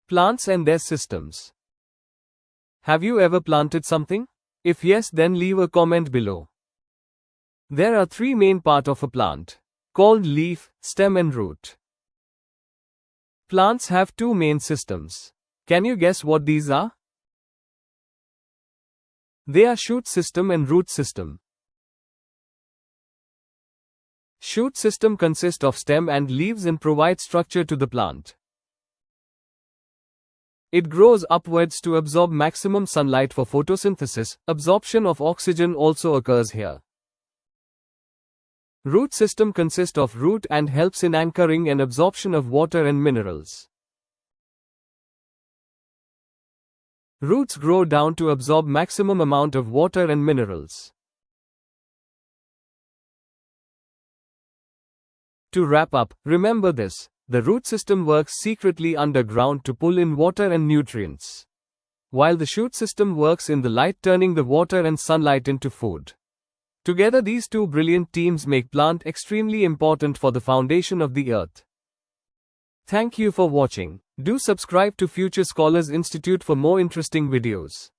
Plants and their systems. Have you ever planted something? If yes, then leave a comment below. There are three main parts of a plant, called leaf, stem and root. Plants have two main systems. Can you guess what these are? They are shoot system and root system. Shoot system consists of stem and leaves and provides structure to the plant. It grows upwards to absorb maximum sunlight for photosynthesis. Absorption of oxygen also occurs here. Root system consists of root and helps in anchoring and absorption of water and minerals. Roots grow down to absorb maximum amount of water and minerals. To wrap up, remember this. The root system works secretly underground to pull in water and nutrients, while the shoot system works in the light, turning the water and sunlight into food. Together these two brilliant teams make plant extremely important for the foundation of the earth. Thank you for watching. Do subscribe to Future Scholars Institute for more interesting videos.